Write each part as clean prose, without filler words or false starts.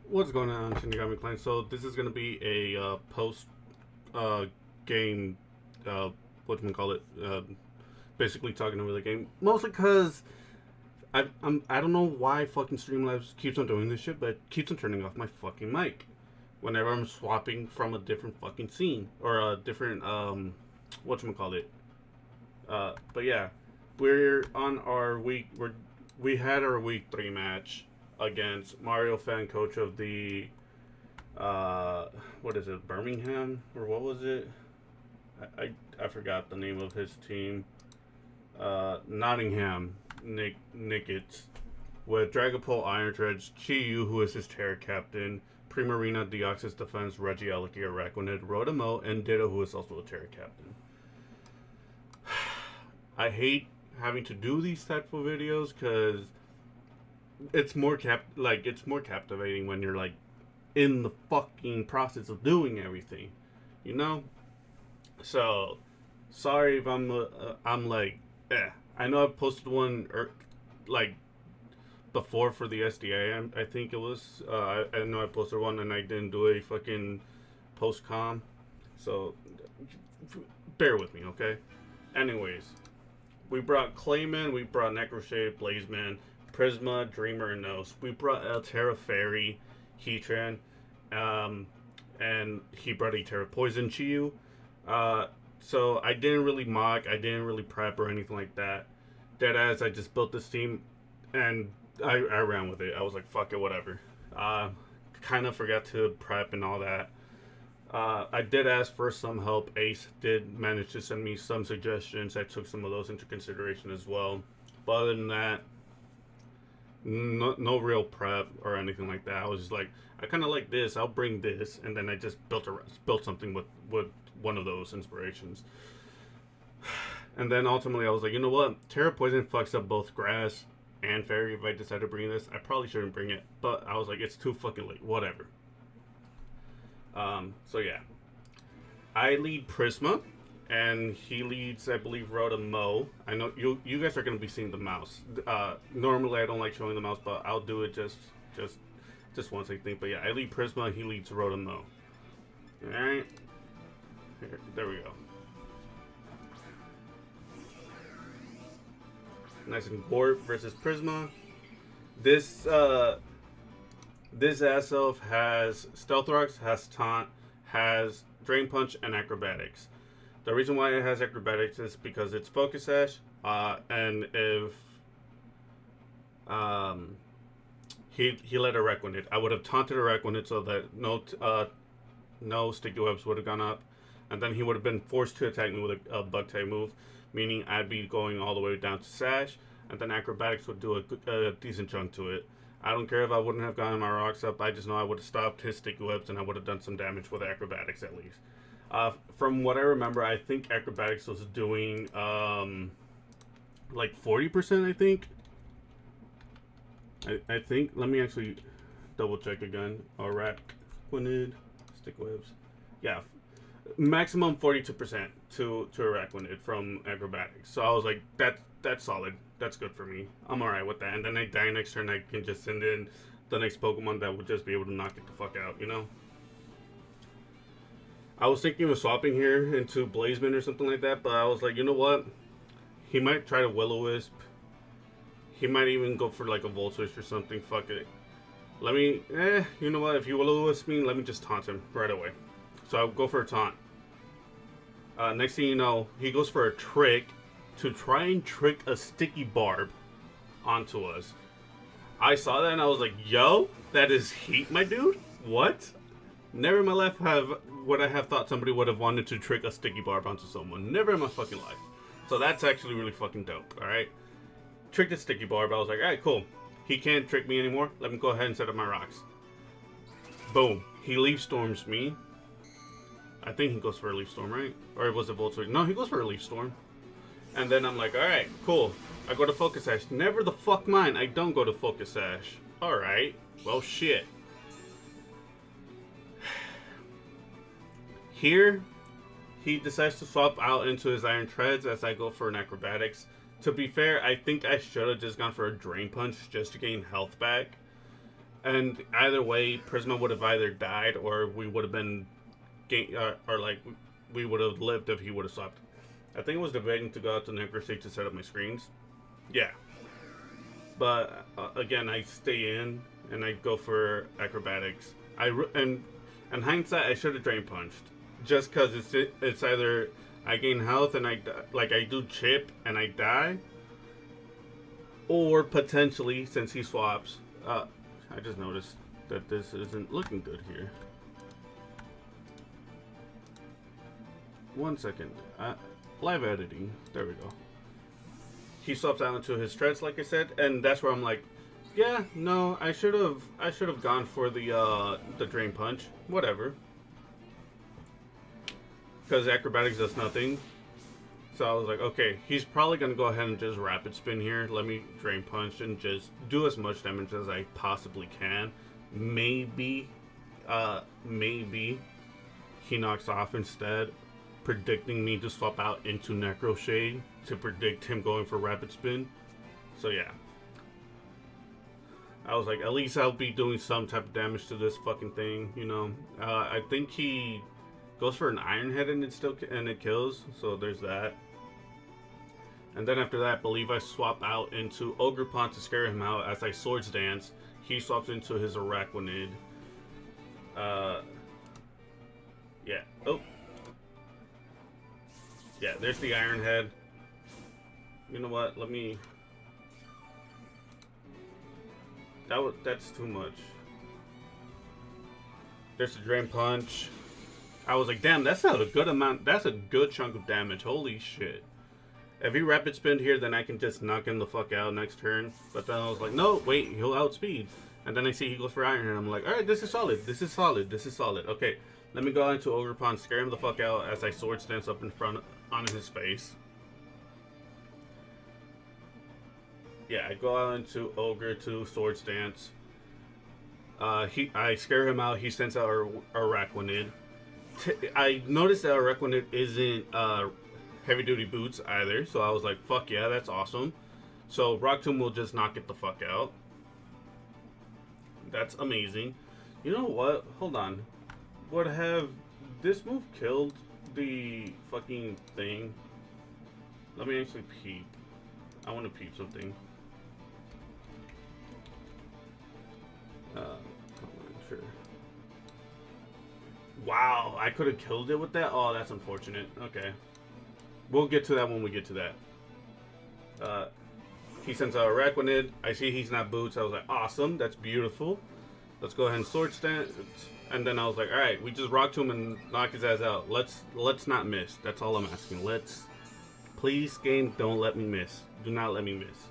What's going on, Shinigami Clan? So this is gonna be a post game, whatchamacallit, basically talking over the game. Mostly because I don't know why fucking Streamlabs keeps on doing this shit, but it keeps on turning off my fucking mic whenever I'm swapping from a different fucking scene or a different whatchamacallit. But yeah, we're on our we had our week 3 match against MarioFan, coach of the what is it, Birmingham, or what was it? I forgot the name of his team. Nottingham Nickits, with Dragapult Iron Treads, Chiyu, who is his Terra captain, Primarina Deoxys Defense, Reggie Alaki Araquanid, Rodamo, and Ditto, who is also a Terra captain. I hate having to do these type of videos because it's more captivating when you're like in the fucking process of doing everything, you know. So sorry if I'm like, I know I posted one like before for the SDA. I think it was. I know I posted one and I didn't do a fucking post com. So bear with me, okay? Anyways, we brought Clayman, we brought Necroshade, Blazeman, Prisma, Dreamer, and Nose. We brought El Terra Fairy, Heatran, and he brought a Terra Poison Chiyu. So I didn't really mock, I didn't really prep or anything like that. Deadass, I just built this team and I ran with it. I was like, fuck it, whatever. Kind of forgot to prep and all that. I did ask for some help. Ace did manage to send me some suggestions. I took some of those into consideration as well. But other than that, no real prep or anything like that. I was just like, I kind of like this. I'll bring this, and then I just built something with one of those inspirations. And then ultimately, I was like, you know what? Terra Poison fucks up both grass and fairy. If I decide to bring this, I probably shouldn't bring it. But I was like, it's too fucking late. Whatever. So yeah, I lead Prisma, and he leads, I believe, Rodamo. I know you guys are gonna be seeing the mouse. Normally I don't like showing the mouse, but I'll do it just once, I think. But yeah, I lead Prisma, he leads Rodamo. All right, there we go. Nice and Gorp versus Prisma. This ass elf has Stealth Rocks, has Taunt, has Drain Punch, and Acrobatics. The reason why it has Acrobatics is because it's Focus Sash, and if he let Araquanid, I would have taunted Araquanid so that no Sticky Webs would have gone up, and then he would have been forced to attack me with a Bug type move, meaning I'd be going all the way down to Sash, and then Acrobatics would do a decent chunk to it. I don't care if I wouldn't have gotten my rocks up. I just know I would have stopped his Sticky Webs and I would have done some damage with Acrobatics at least. From what I remember, I think Acrobatics was doing like 40%, I think. I think. Let me actually double check again. Araquanid, Sticky Webs. Yeah, maximum 42% to Araquanid from Acrobatics. So I was like, that's solid. That's good for me. I'm alright with that. And then I die next turn, I can just send in the next Pokemon that would just be able to knock it the fuck out, you know? I was thinking of swapping here into Blazeman or something like that, but I was like, you know what? He might try to Will-O-Wisp. He might even go for like a Voltwish or something. Fuck it. Let me, you know what? If you Will-O-Wisp me, let me just taunt him right away. So I'll go for a taunt. Next thing you know, he goes for a trick to try and trick a Sticky Barb onto us. I saw that and I was like, yo, that is heat, my dude. What? Never in my life would I have thought somebody would have wanted to trick a Sticky Barb onto someone. Never in my fucking life. So that's actually really fucking dope, alright? Tricked a Sticky Barb. I was like, alright, cool. He can't trick me anymore. Let me go ahead and set up my rocks. Boom. He Leaf Storms me. I think he goes for a Leaf Storm, right? Or was it Voltwick? No, he goes for a Leaf Storm. And then I'm like, alright, cool. I go to Focus Sash. Never the fuck mind, I don't go to Focus Sash. Alright, well shit. Here, he decides to swap out into his Iron Treads as I go for an Acrobatics. To be fair, I think I should have just gone for a Drain Punch just to gain health back. And either way, Prisma would have either died or we would have been, or like we would have lived if he would have swapped. I think I was debating to go out to Necrostate to set up my screens. Yeah. But again, I stay in and I go for acrobatics. And in hindsight, I should have drain punched, just because it's either I gain health and I do chip and I die, or potentially since he swaps. I just noticed that this isn't looking good here. 1 second. Live editing. There we go. He swaps out into his treads, like I said, and that's where I'm like, yeah, no, I should have gone for the drain punch. Whatever. Because acrobatics does nothing. So I was like, okay, he's probably gonna go ahead and just rapid spin here. Let me drain punch and just do as much damage as I possibly can. Maybe he knocks off instead, predicting me to swap out into Necro Shade to predict him going for rapid spin. So yeah. I was like, at least I'll be doing some type of damage to this fucking thing, you know. I think he goes for an Iron Head and it kills, so there's that. And then after that, I believe I swap out into Ogerpon to scare him out as I Swords Dance. He swaps into his Araquanid. Yeah. Oh. Yeah, there's the Iron Head. You know what? Let me... That's too much. There's the Drain Punch. I was like, damn, that's not a good amount. That's a good chunk of damage. Holy shit. If he rapid spin here, then I can just knock him the fuck out next turn. But then I was like, no, wait, he'll outspeed. And then I see he goes for Iron, and I'm like, alright, this is solid. This is solid. This is solid. Okay, let me go into Ogerpon, scare him the fuck out as I Sword Stance up in front on his face. Yeah, I go out into Ogre to Sword Stance. I scare him out. He sends out Araquanid. I noticed that Araquanid isn't heavy duty boots either, so I was like, fuck yeah, that's awesome. So Rock Tomb will just knock it the fuck out. That's amazing. You know what? Hold on. Would have this move killed the fucking thing? Let me actually peep. I want to peep something. I'm not sure. Wow, I could have killed it with that? Oh, that's unfortunate. Okay. We'll get to that when we get to that. He sends out Araquanid. I see he's not boots. I was like, awesome. That's beautiful. Let's go ahead and Sword Stance. And then I was like, alright, we just Rock Tomb and knock his ass out. Let's not miss. That's all I'm asking. Please, game, don't let me miss. Do not let me miss.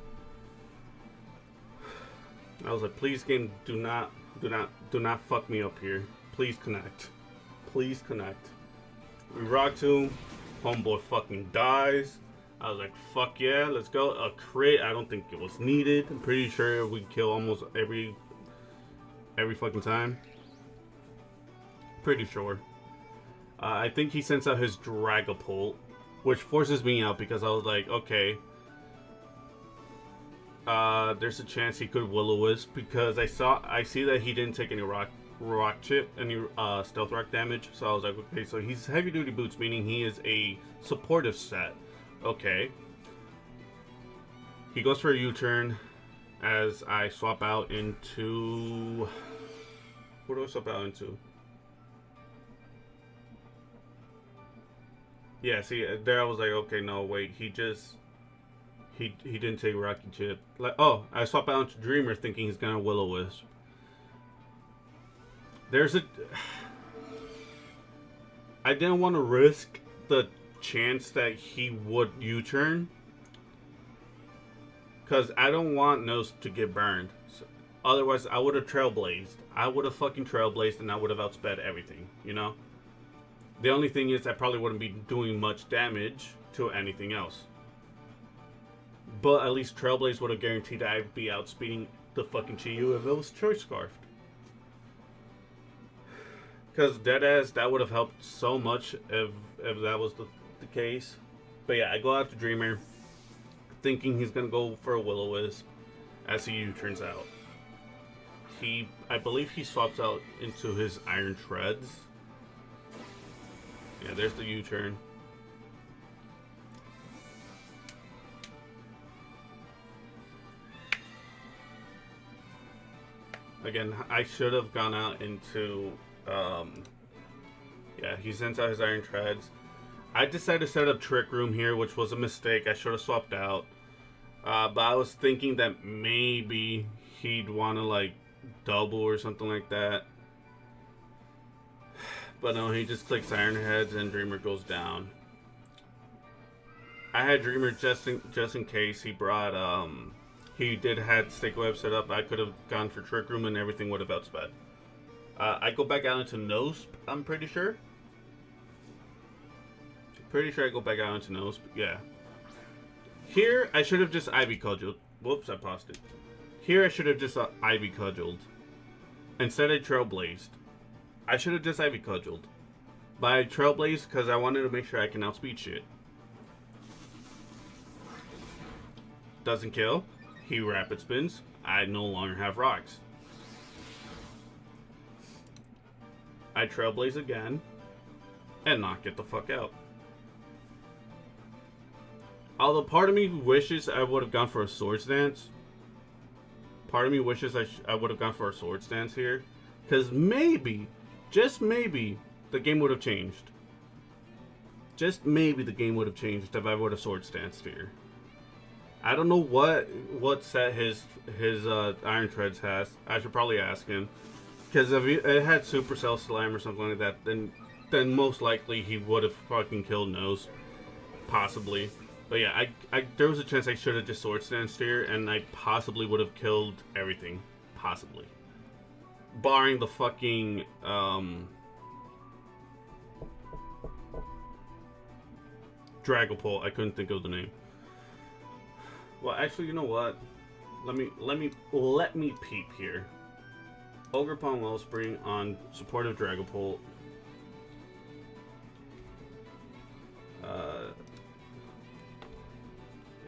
I was like, please, game, do not fuck me up here. Please connect. Please connect. We Rock Tomb. Homeboy fucking dies. I was like, fuck yeah, let's go. A crit. I don't think it was needed. I'm pretty sure we kill almost every fucking time. Pretty sure. I think he sends out his Dragapult, which forces me out because I was like, okay. There's a chance he could Will-O-Wisp because I see that he didn't take any rock chip, any stealth rock damage. So I was like, okay, so he's heavy duty boots, meaning he is a supportive set. Okay. He goes for a U-turn as I swap out into... What do I swap out into? Yeah, see, there I was like, okay, no, wait, he didn't take Rocky Chip. Like, oh, I swap out into Dreamer thinking he's gonna Will-O-Wisp. I didn't want to risk the chance that he would U-turn, because I don't want Nose to get burned. So, otherwise, I would have Trailblazed. I would have fucking Trailblazed and I would have outsped everything, you know? The only thing is I probably wouldn't be doing much damage to anything else. But at least Trailblaze would have guaranteed that I'd be outspeeding the fucking Chiyu if it was Choice Scarfed. Because deadass, that would have helped so much if that was the case. But yeah, I go out to Dreamer, thinking he's going to go for a Will-O-Wisp, as he U-turns out. I believe he swaps out into his Iron Treads. Yeah, there's the U-turn. Again, I should have gone out into, yeah, he sends out his Iron Treads. I decided to set up Trick Room here, which was a mistake. I should have swapped out. But I was thinking that maybe he'd want to, like, double or something like that. But no, he just clicks Iron Heads and Dreamer goes down. I had Dreamer just in case he brought, he did had Stick Web set up. I could have gone for Trick Room and everything would have bounced back. I go back out into Nosp, I'm pretty sure. Pretty sure I go back out into Nosp, yeah. Here, I should have just Ivy Cudgeled. Whoops, I paused it. Here, I should have just Ivy Cudgeled. Instead, I Trailblazed. I should have just Ivy Cudgeled. But I Trailblazed because I wanted to make sure I can outspeed shit. Doesn't kill. He rapid spins. I no longer have rocks. I Trailblaze again. And knock it the fuck out. Although part of me wishes I would have gone for a Swords Dance. Part of me wishes I would have gone for a Swords Dance here. Because maybe, just maybe, the game would have changed. Just maybe the game would have changed if I would have Swords Danced here. I don't know what set his Iron Treads has. I should probably ask him. Because if it had Supercell Slam or something like that, then most likely he would have fucking killed Nose. Possibly. But yeah, there was a chance I should have just Swords Danced here, and I possibly would have killed everything. Possibly. Barring the fucking, Dragapult. I couldn't think of the name. Well, actually, you know what? Let me peep here. Ogerpon-Welspring on supportive Dragapult.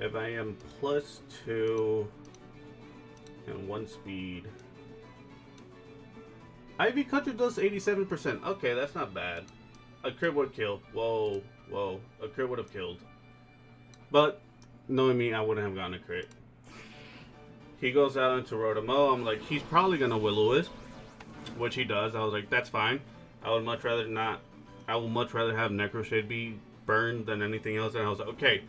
If I am +2 and 1 speed, Ivy Cudgel does 87%. Okay, that's not bad. A crit would kill. Whoa. A crit would have killed. But knowing me, I wouldn't have gotten a crit. He goes out into Rotom. I'm like, he's probably gonna Will-O-Wisp, which he does. I was like, that's fine. I would much rather not. I would much rather have Necro Shade be burned than anything else. And I was like, okay,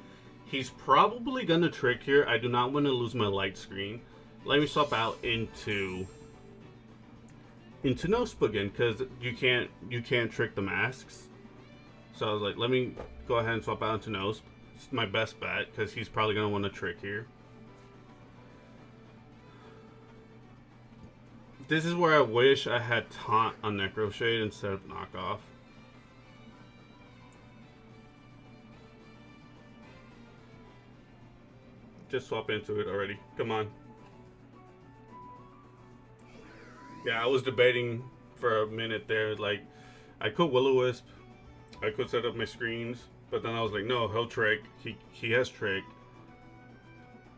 he's probably gonna trick here. I do not want to lose my light screen. Let me swap out into Nosp again, because you can't trick the masks. So I was like, let me go ahead and swap out into Nosp. It's my best bet, because he's probably gonna want to trick here. This is where I wish I had Taunt on Necro Shade instead of Knockoff. Just swap into it already. Come on. Yeah, I was debating for a minute there. Like, I could Will-O-Wisp. I could set up my screens. But then I was like, no, he'll trick. He has trick.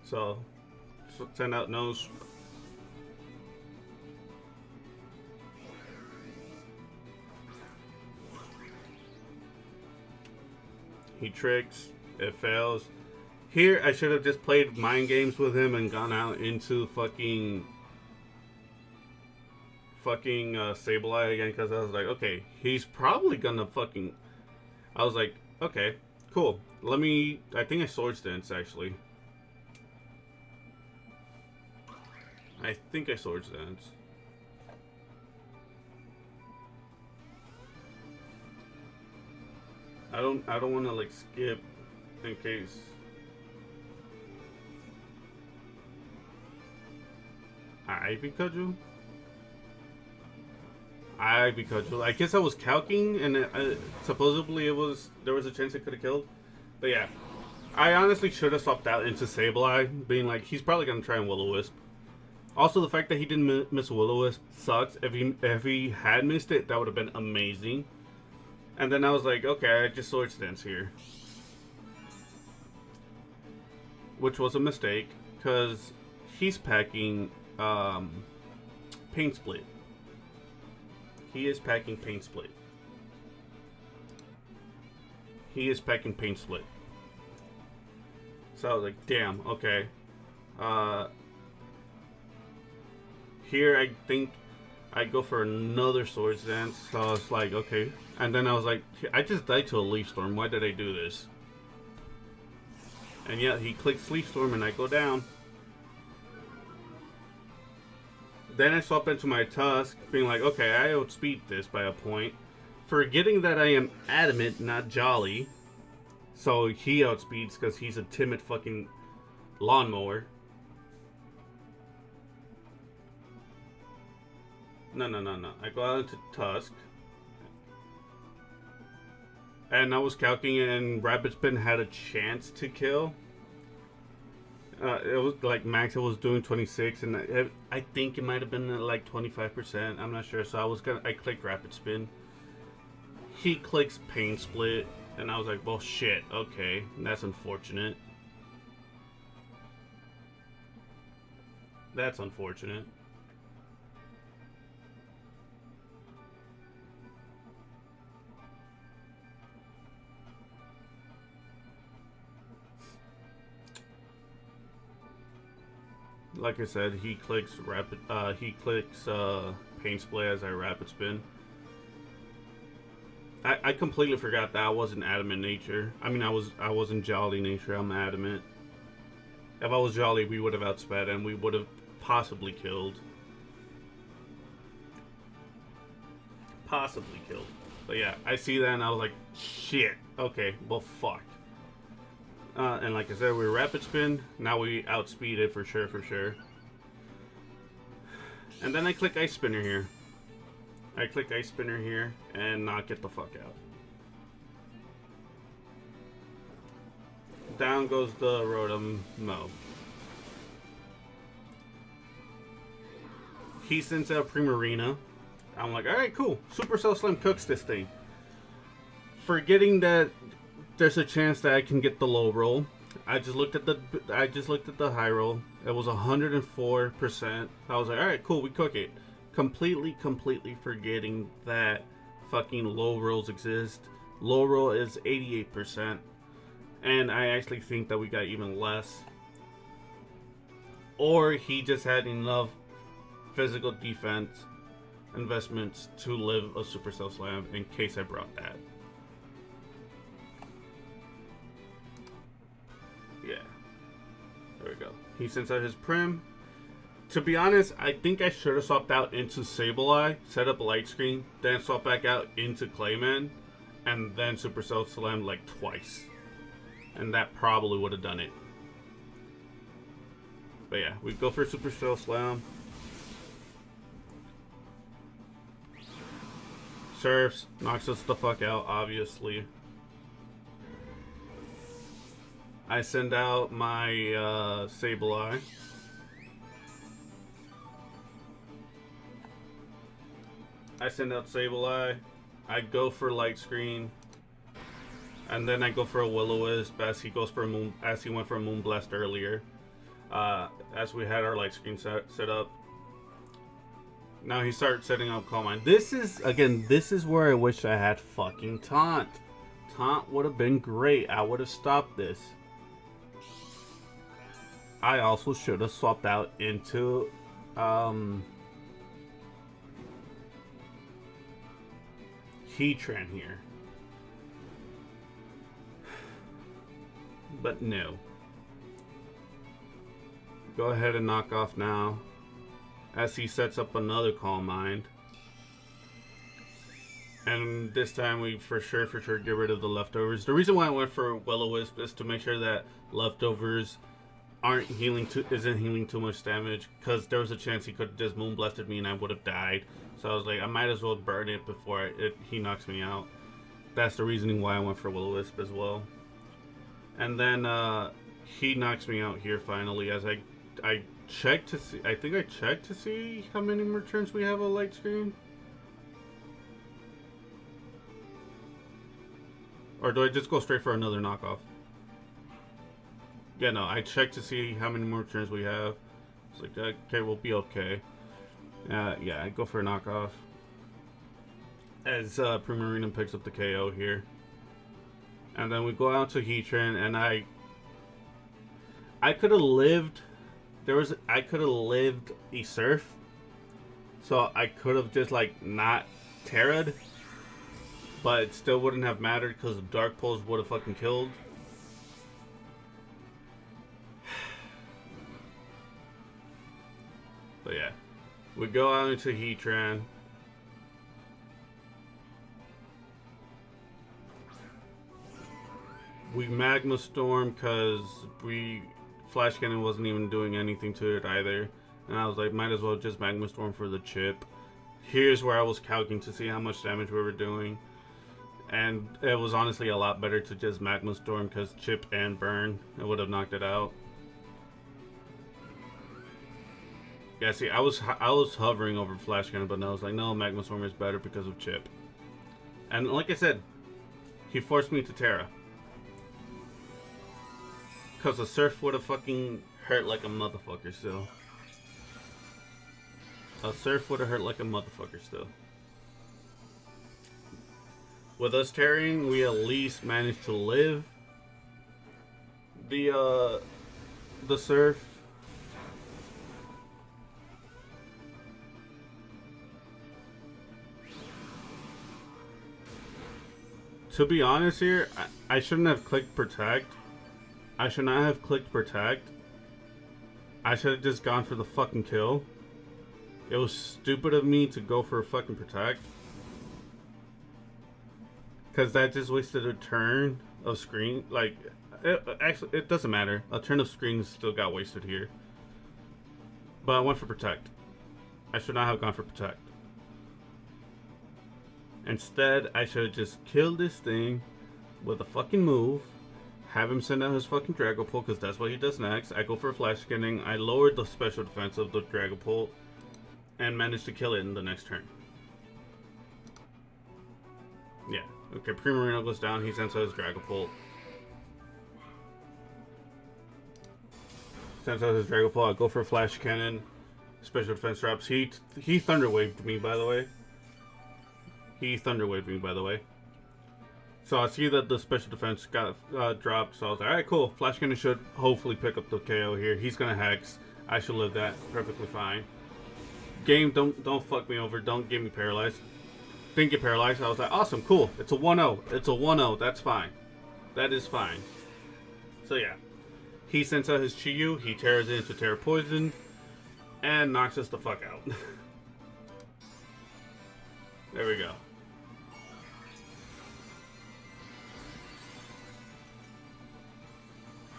So send out Nose. He tricks. It fails. Here, I should have just played mind games with him and gone out into fucking Sableye again, because I was like, okay, he's probably gonna fucking... I was like, okay, cool. I think I Swords Dance, actually. I think I Swords Dance. I don't want to, like, skip in case... Ivy Cudgel? Ivy Cudgel. I guess I was calking, and supposedly there was a chance it could have killed. But yeah, I honestly should have swapped out into Sableye, being like, he's probably gonna try and Will-O-Wisp. Also, the fact that he didn't miss Will-O-Wisp sucks. If he had missed it, that would have been amazing. And then I was like, okay, I just Swords Dance here, which was a mistake because he's packing Paint Split. He is packing Paint Split. He is packing Paint Split. So I was like, damn, okay. Here I think I go for another Swords Dance. So I was like, okay. And then I was like, I just died to a Leaf Storm. Why did I do this? And yeah, he clicks Leaf Storm and I go down. Then I swap into my Tusk, being like, okay, I outspeed this by a point. Forgetting that I am Adamant, not Jolly. So he outspeeds because he's a timid fucking lawnmower. No. I go out into Tusk. And I was calculating and Rapid Spin had a chance to kill. It was like max, it was doing 26, and I think it might have been like 25%. I'm not sure. So I clicked Rapid Spin. He clicks Paint Split, and I was like, well, shit. Okay, that's unfortunate. That's unfortunate. Like I said, he clicks Paint Split as I Rapid Spin. I completely forgot that I wasn't Adamant nature. I mean, I wasn't Jolly nature. I'm Adamant. If I was Jolly, we would have outsped and we would have possibly killed. But yeah, I see that and I was like, shit. Okay, well, fuck. And like I said, we Rapid Spin. Now we outspeed it for sure. And then I click Ice Spinner here. And knock it the fuck out. Down goes the Rotom Mow. He sends out Primarina. I'm like, alright, cool. Supercell Slam cooks this thing. Forgetting that there's a chance that I can get the low roll. I just looked at the high roll. It was 104%. I was like, alright, cool, we cook it. Completely forgetting that fucking low rolls exist. Low roll is 88%. And I actually think that we got even less. Or he just had enough physical defense investments to live a Supercell Slam in case I brought that. Yeah. There we go. He sends out his Prim. To be honest, I think I should have swapped out into Sableye, set up a light screen, then swap back out into Clayman, and then Supercell Slam like twice. And that probably would have done it. But yeah, we go for Supercell Slam. Surfs, knocks us the fuck out, obviously. I send out my Sableye. I go for Light Screen. And then I go for a Will-O-Wisp as he went for a Moonblast earlier. As we had our Light Screen set up. Now he started setting up Calm Mind. This is where I wish I had fucking Taunt. Taunt would have been great. I would have stopped this. I also should have swapped out into Heatran here. But no. Go ahead and knock off now. As he sets up another Calm Mind. And this time we for sure get rid of the leftovers. The reason why I went for Will-O-Wisp is to make sure that leftovers isn't healing too much damage, because there was a chance he could have just Moonblasted me and I would have died. So I was like, I might as well burn it before he knocks me out. That's the reasoning why I went for Will-O-Wisp as well. And then he knocks me out here finally as I checked to see. I think I checked to see how many more turns we have a Light Screen. Or do I just go straight for another knockoff? Yeah, no, I checked to see how many more turns we have. It's like, okay, we'll be okay. Yeah, I go for a knockoff. As Primarina picks up the KO here. And then we go out to Heatran, and I could have lived. I could have lived a Surf. So I could have just like not tera'd. But it still wouldn't have mattered because the Dark Pulse would have fucking killed. But yeah. We go out into Heatran. We Magma Storm because Flash Cannon wasn't even doing anything to it either. And I was like, might as well just Magma Storm for the chip. Here's where I was calculating to see how much damage we were doing. And it was honestly a lot better to just Magma Storm because chip and burn. It would have knocked it out. Yeah, see, I was hovering over Flash Cannon, but I was like, no, Magma Storm is better because of chip. And like I said, he forced me to Tera. Because the Surf would have fucking hurt like a motherfucker still. A Surf would have hurt like a motherfucker still. With us Terraing, we at least managed to live the Surf. To be honest here, I shouldn't have clicked Protect. I should not have clicked Protect. I should have just gone for the fucking kill. It was stupid of me to go for a fucking Protect. Because that just wasted a turn of screen. Like, actually, it doesn't matter. A turn of screen still got wasted here. But I went for Protect. I should not have gone for Protect. Instead, I should have just killed this thing with a fucking move. Have him send out his fucking Dragapult, because that's what he does next. I go for Flash Skinning. I lowered the special defense of the Dragapult. And managed to kill it in the next turn. Yeah. Okay, Primarina goes down. He sends out his Dragapult. Sends out his Dragapult. I go for Flash Cannon. Special defense drops. He Thunder Waved me, by the way. He Thunder Waved me, by the way. So I see that the special defense got dropped. So I was like, alright, cool. Flash Cannon should hopefully pick up the KO here. He's going to Hex. I should live that perfectly fine. Game, don't fuck me over. Don't get me paralyzed. Didn't get paralyzed. I was like, awesome, cool. It's a 1-0. It's a 1-0. That's fine. That is fine. So yeah. He sends out his Chi-Yu. He tears it into Terra Poison. And knocks us the fuck out. There we go.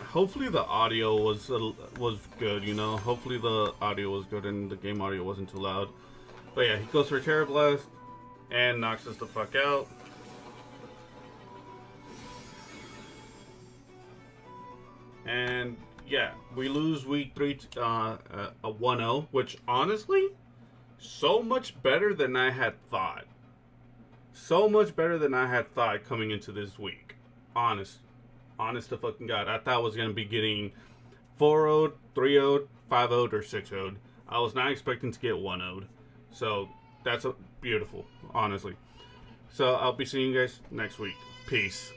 Hopefully the audio was good, you know. Hopefully the audio was good and the game audio wasn't too loud. But yeah, he goes for a Trailblaze and knocks us the fuck out. And yeah, we lose week 3 a 1-0, which honestly, so much better than I had thought. So much better than I had thought coming into this week. Honest to fucking God. I thought I was going to be getting 4-0'd, 3-0'd, 5-0'd, or 6-0'd. I was not expecting to get 1-0'd. So, that's beautiful, honestly. So, I'll be seeing you guys next week. Peace.